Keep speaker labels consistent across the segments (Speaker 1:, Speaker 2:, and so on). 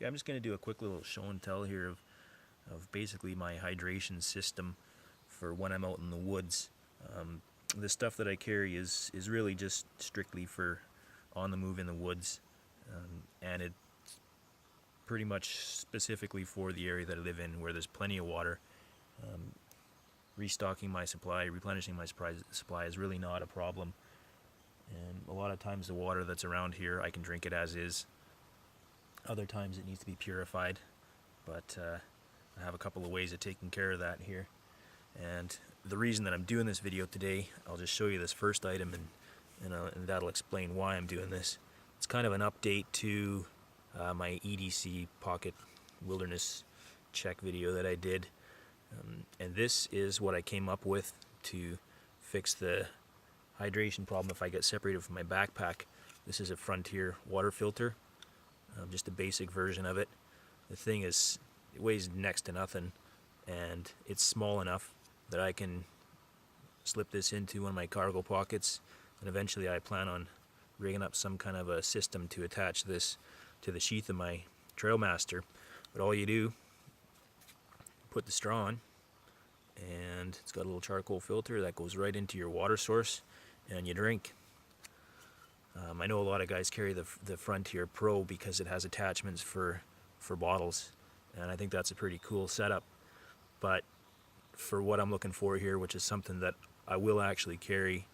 Speaker 1: I'm just going to do a quick little show and tell here of basically my hydration system for when I'm out in the woods. The stuff that I carry is really just strictly for on the move in the woods, and it's pretty much specifically for the area that I live in where there's plenty of water. Restocking my supply, replenishing my supply is really not a problem. And a lot of times the water that's around here, I can drink it as is. Other times it needs to be purified, but I have a couple of ways of taking care of that here. And the reason that I'm doing this video today, I'll just show you this first item, and that'll explain why I'm doing this. It's kind of an update to my EDC pocket wilderness check video that I did. And this is what I came up with to fix the hydration problem if I get separated from my backpack. This is a Frontier water filter, just a basic version of it. The thing is, it weighs next to nothing, and it's small enough that I can slip this into one of my cargo pockets, and eventually I plan on rigging up some kind of a system to attach this to the sheath of my Trailmaster. But all you do, put the straw on, and it's got a little charcoal filter that goes right into your water source, and you drink. I know a lot of guys carry the Frontier Pro because it has attachments for bottles, and I think that's a pretty cool setup. But for what I'm looking for here, which is something that I will actually carry,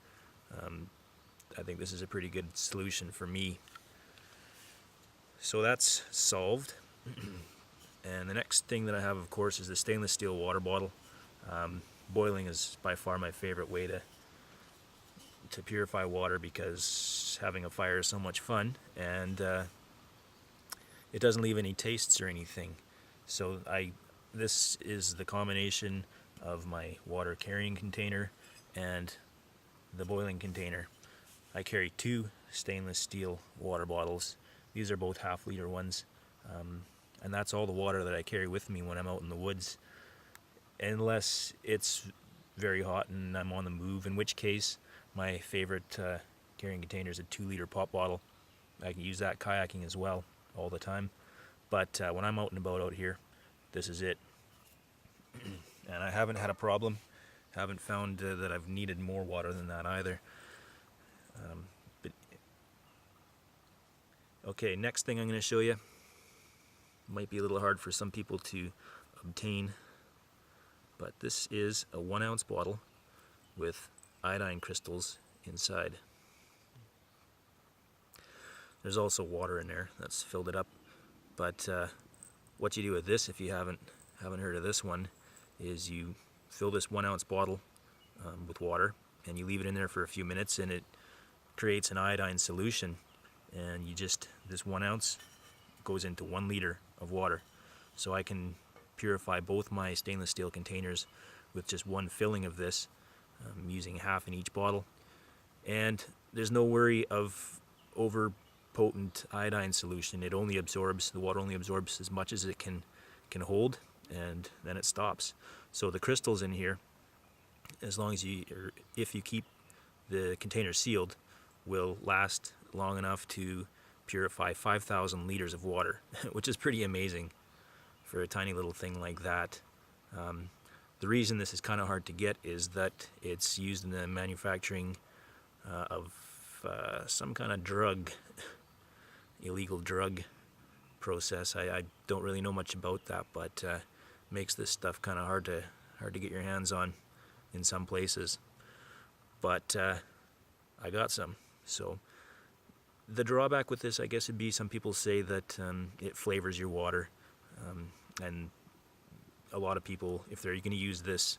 Speaker 1: I think this is a pretty good solution for me. So that's solved. And the next thing that I have, of course, is the stainless steel water bottle. Boiling is by far my favorite way to purify water, because having a fire is so much fun, and it doesn't leave any tastes or anything. So this is the combination of my water carrying container and the boiling container. I carry two stainless steel water bottles. These are both half-liter ones, and that's all the water that I carry with me when I'm out in the woods, unless it's very hot and I'm on the move, in which case my favorite carrying container is a 2-liter pop bottle. I can use that kayaking as well all the time, but when I'm out and about out here, this is it. And I haven't had a problem, haven't found that I've needed more water than that either. Okay, next thing I'm going to show you might be a little hard for some people to obtain, but this is a 1-ounce bottle with iodine crystals inside. There's also water in there that's filled it up, but what you do with this, if you haven't heard of this one, is you fill this 1-ounce bottle with water, and you leave it in there for a few minutes, and it creates an iodine solution, and this 1 ounce goes into 1 liter of water. So I can purify both my stainless steel containers with just one filling of this, using half in each bottle, and there's no worry of over potent iodine solution. The water only absorbs as much as it can hold, and then it stops. So the crystals in here, as long as if you keep the container sealed, will last long enough to purify 5,000 liters of water, which is pretty amazing for a tiny little thing like that. The reason this is kind of hard to get is that it's used in the manufacturing of some kind of drug, illegal drug process. I don't really know much about that, but makes this stuff kind of hard to get your hands on in some places. But I got some. So the drawback with this, I guess, would be some people say that it flavors your water, and a lot of people, if they're going to use this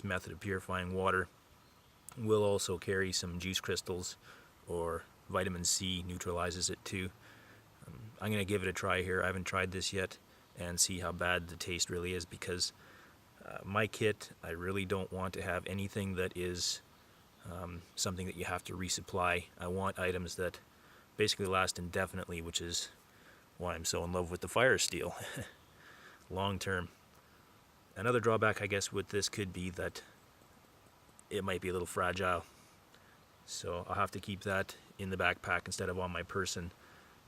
Speaker 1: method of purifying water, will also carry some juice crystals, or vitamin C neutralizes it too. I'm going to give it a try here. I haven't tried this yet, and see how bad the taste really is, because my kit, I really don't want to have anything that is something that you have to resupply. I want items that basically last indefinitely, which is why I'm so in love with the fire steel long term. Another drawback, I guess, with this could be that it might be a little fragile, so I'll have to keep that in the backpack instead of on my person,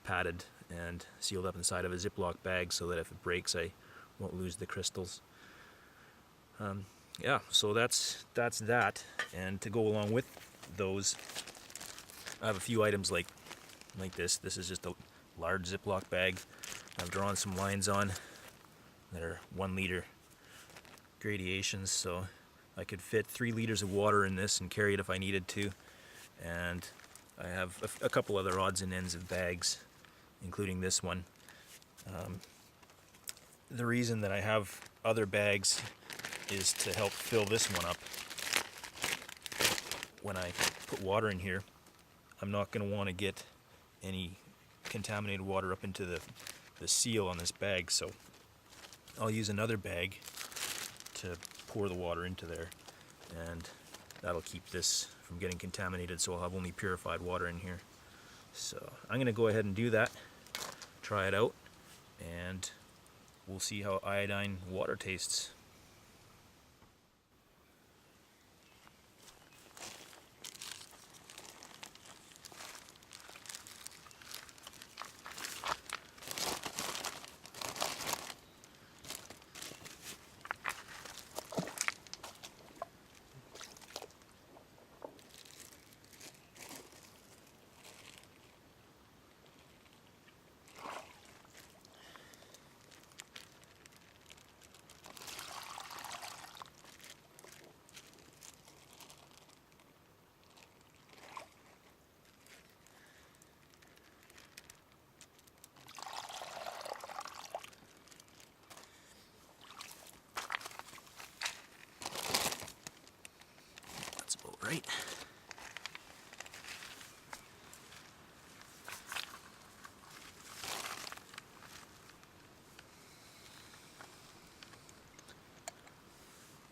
Speaker 1: padded and sealed up inside of a Ziploc bag so that if it breaks I won't lose the crystals. Yeah, so that's that. And to go along with those, I have a few items like this. This is just a large Ziploc bag. I've drawn some lines on that are 1 liter gradations, so I could fit 3 liters of water in this and carry it if I needed to. And I have a couple other odds and ends of bags, including this one. The reason that I have other bags is to help fill this one up. When I put water in here, I'm not going to want to get any contaminated water up into the seal on this bag, so I'll use another bag to pour the water into there, and that'll keep this from getting contaminated, so I'll have only purified water in here. So I'm going to go ahead and do that, try it out, and we'll see how iodine water tastes. Right.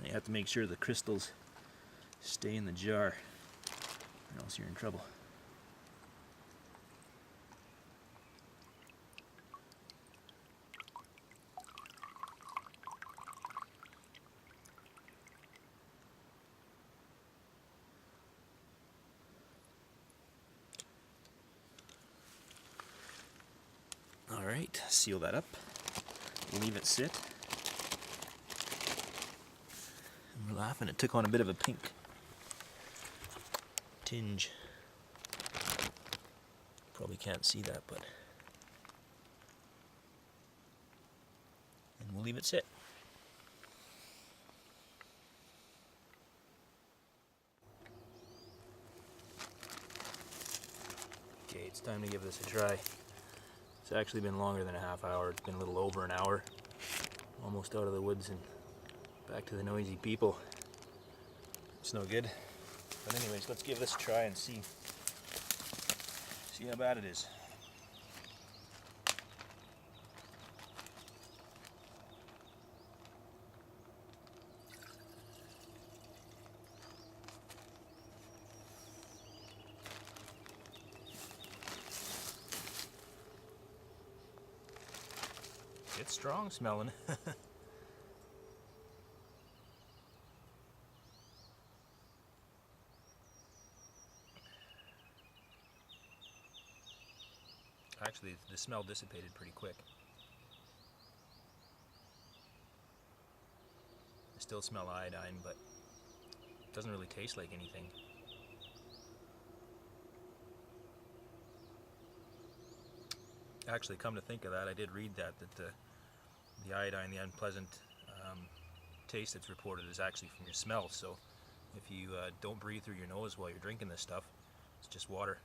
Speaker 1: You have to make sure the crystals stay in the jar, or else you're in trouble. Alright, seal that up, leave it sit. And we're laughing, it took on a bit of a pink tinge. Probably can't see that, but... And we'll leave it sit. Okay, it's time to give this a try. It's actually been longer than a half hour. It's been a little over an hour. Almost out of the woods and back to the noisy people. It's no good. But anyways, let's give this a try and see how bad it is. It's strong smelling. Actually, the smell dissipated pretty quick. I still smell iodine, but it doesn't really taste like anything. Actually, come to think of that, I did read that the iodine, the unpleasant taste that's reported is actually from your smell. So if you don't breathe through your nose while you're drinking this stuff, it's just water.